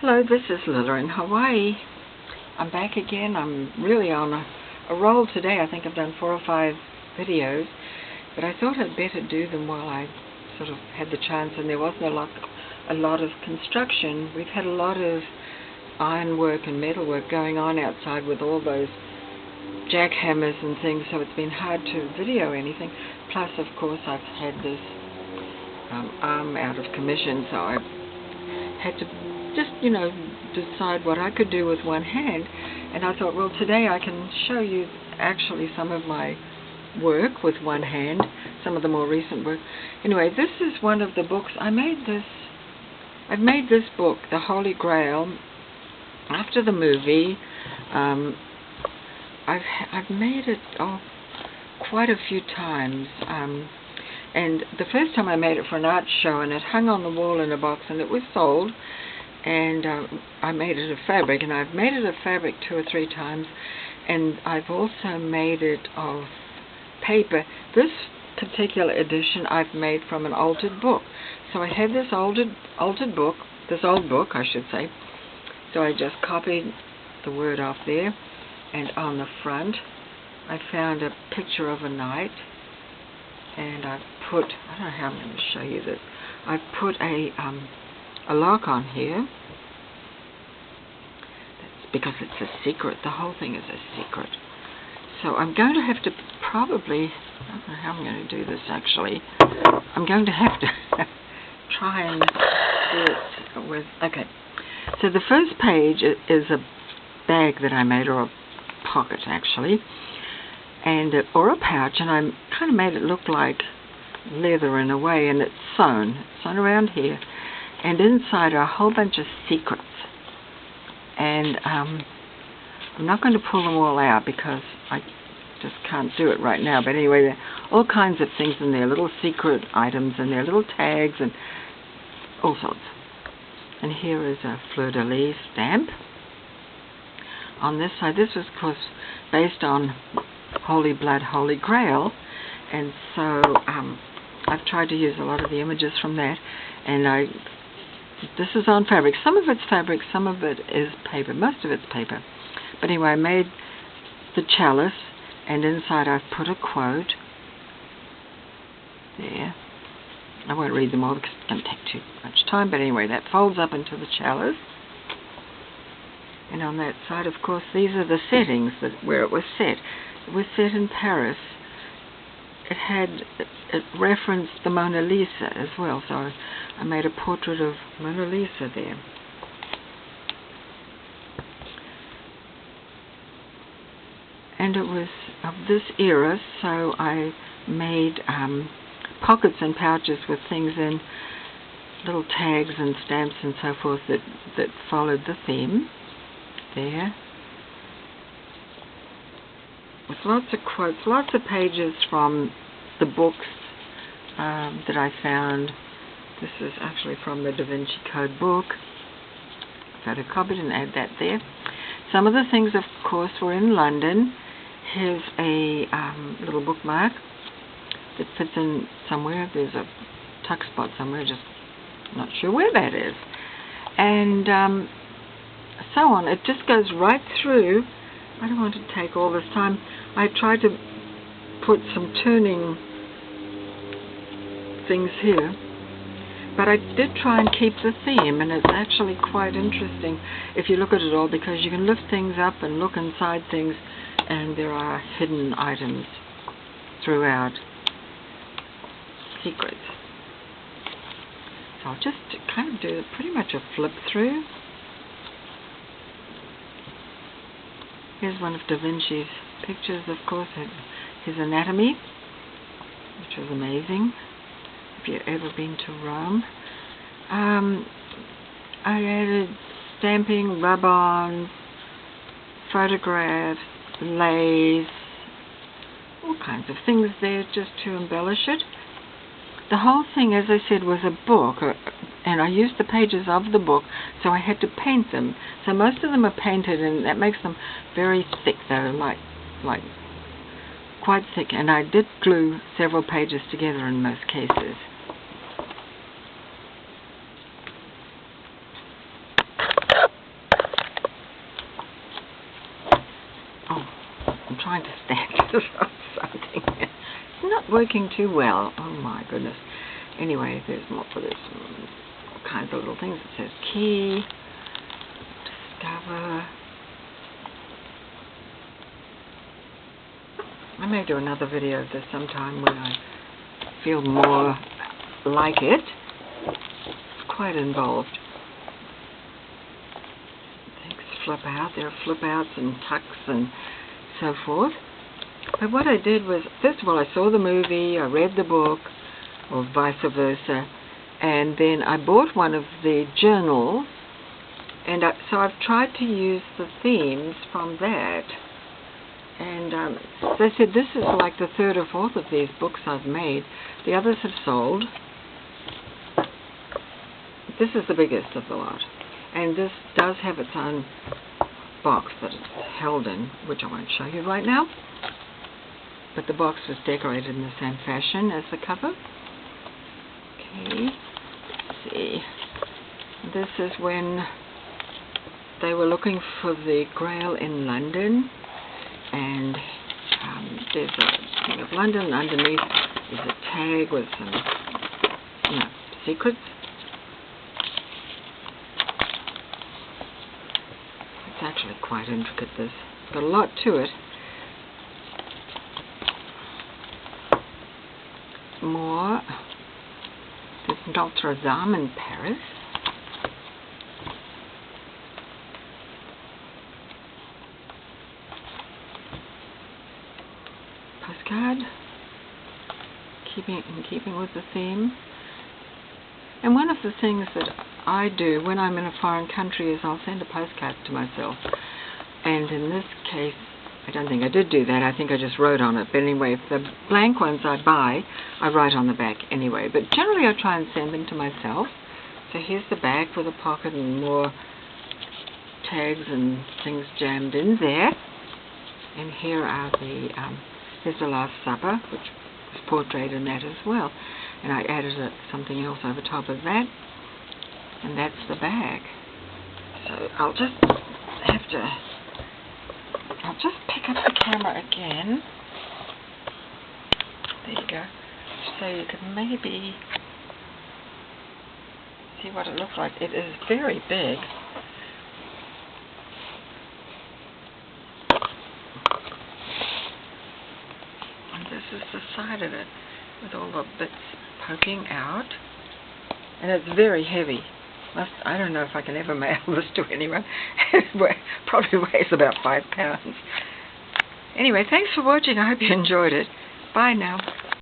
Hello, this is Lila in Hawaii. I'm back again. I'm really on a roll today. I think I've done 4 or 5 videos, but I thought I'd better do them while I sort of had the chance and there wasn't a lot of construction. We've had a lot of ironwork and metalwork going on outside with all those jackhammers and things, so it's been hard to video anything. Plus, of course, I've had this arm out of commission, so I've had to just, decide what I could do with one hand. And I thought, well, today I can show you actually some of my work with one hand, some of the more recent work. Anyway, this is one of the books. I've made this book, The Holy Grail, after the movie. I've made it quite a few times. And the first time I made it for an art show, and it hung on the wall in a box, and it was sold. And I made it of fabric, and I've made it of fabric 2 or 3 times, and I've also made it of paper. This particular edition I've made from an altered book. So I had this altered book, this old book I should say, so I just copied the word off there, and on the front I found a picture of a knight, and I've put, I don't know how I'm going to show you this, I've put a lock on here. That's because it's a secret. The whole thing is a secret. So I'm going to have to probably, I don't know how I'm going to do this actually. I'm going to have to try and do it with, okay. So the first page is a bag that I made, or a pocket actually, and or a pouch, and I kind of made it look like leather in a way, and it's sewn around here. And inside are a whole bunch of secrets. And I'm not going to pull them all out because I just can't do it right now. But anyway, there are all kinds of things in there, little secret items, and there are little tags and all sorts. And here is a fleur-de-lis stamp. On this side, this was, of course, based on Holy Blood, Holy Grail. And so I've tried to use a lot of the images from that. And this is on fabric. Some of it's fabric, some of it is paper. Most of it's paper. But anyway, I made the chalice, and inside I've put a quote. There. I won't read them all because it's going to take too much time, but anyway, that folds up into the chalice. And on that side, of course, these are the settings where it was set. It was set in Paris. It referenced the Mona Lisa as well, so I made a portrait of Mona Lisa there. And it was of this era, so I made pockets and pouches with things in, little tags and stamps and so forth that followed the theme there. With lots of quotes, lots of pages from the books that I found. This is actually from the Da Vinci Code book. Photocopied and add that there. Some of the things, of course, were in London. Here's a little bookmark that fits in somewhere. There's a tuck spot somewhere, just not sure where that is. And so on. It just goes right through. I don't want to take all this time. I tried to put some turning things here, but I did try and keep the theme, and it's actually quite interesting if you look at it all, because you can lift things up and look inside things, and there are hidden items throughout, secrets. So I'll just kind of do pretty much a flip through. Here's one of Da Vinci's pictures, of course, his anatomy, which was amazing. If you've ever been to Rome. I added stamping, rub-ons, photographs, lace, all kinds of things there just to embellish it. The whole thing, as I said, was a book, and I used the pages of the book, so I had to paint them. So most of them are painted, and that makes them very thick, though, like quite thick. And I did glue several pages together in most cases. trying to stand this on something. It's not working too well. Oh my goodness. Anyway, there's more for this. All kinds of little things. It says key, discover. I may do another video of this sometime when I feel more like it. It's quite involved. Things flip out. There are flip outs and tucks and so forth. But what I did was, first of all, I saw the movie, I read the book, or vice versa, and then I bought one of the journals, and so I've tried to use the themes from that. And they said this is like the third or fourth of these books I've made. The others have sold. This is the biggest of the lot. And this does have its own box that it's held in, which I won't show you right now. But the box was decorated in the same fashion as the cover. Okay, let's see. This is when they were looking for the Grail in London. And there's a thing of London. Underneath is a tag with some secrets. It's actually quite intricate, this. It's got a lot to it. More. There's Notre Dame in Paris. Postcard, in keeping with the theme. And one of the things that I do when I'm in a foreign country is I'll send a postcard to myself. And in this case, I don't think I did do that. I think I just wrote on it. But anyway, if the blank ones I buy, I write on the back anyway. But generally I try and send them to myself. So here's the back with a pocket and more tags and things jammed in there. And here are the here's the Last Supper, which was portrayed in that as well. And I added something else over top of that. And that's the bag. So I'll just pick up the camera again. There you go. So you can maybe see what it looks like. It is very big. This is the side of it with all the bits poking out, and it's very heavy. I don't know if I can ever mail this to anyone. It probably weighs about 5 pounds. Anyway, thanks for watching. I hope you enjoyed it. Bye now.